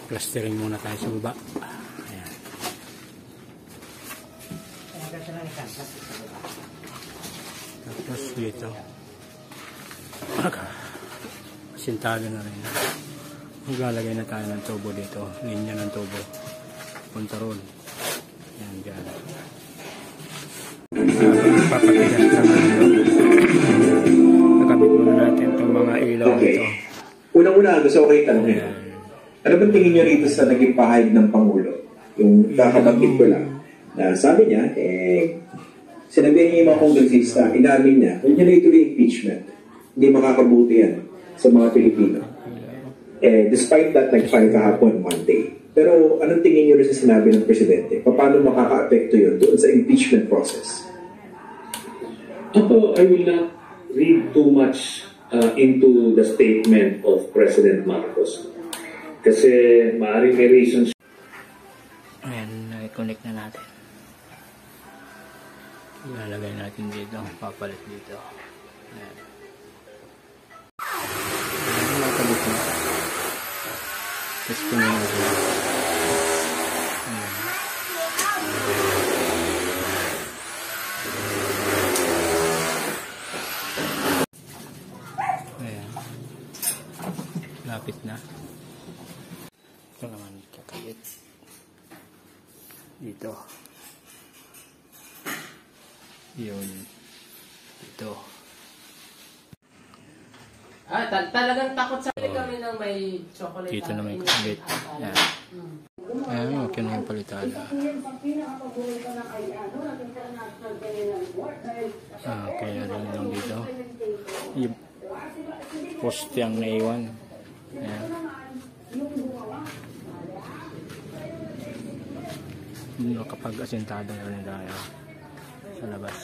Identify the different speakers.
Speaker 1: Plastering muna tayo sa baba. Ayan. Tapos dito. Sintado na rin. Maglalagay na tayo ng tubo dito. Linya ng tubo. Punta ron. Ayan dyan. Papatigas lang ang ilaw. Nakabit muna natin itong mga ilaw dito.
Speaker 2: Unang-una, gusto ko kayo tanongin. Ano ba tingin nyo rito sa naging pahayag ng Pangulo? Yung kakabanggit ko lang, na sabi niya, sinabihan niya yung mga kongresista, inamin niya, kung niya na ituloy impeachment, hindi makakabuti yan sa mga Pilipino. Despite that, nag-file kahapon Monday. Pero anong tingin nyo rin sa sinabi ng Presidente? Paano makaka-apekto yun doon sa impeachment process?
Speaker 3: I will not read too much into the statement of President Marcos. Kasi maaaring may reasons.
Speaker 1: Ayan, i-connect na natin. Ilalagay natin dito, papalit dito. Ayan. Ayan, nakabit na. Testing na natin. Ayan. Ayan. Lapit na. Ito naman kakabit dito. Yun dito.
Speaker 4: Talagang takot sa kami ng may chocolate.
Speaker 1: Dito na may kakabit. Yan. Ayan, okay na yung palitada. Kaya rin lang dito yung poste ang naiwan. Ayan. Kapag asintado na rin tayo sa labas.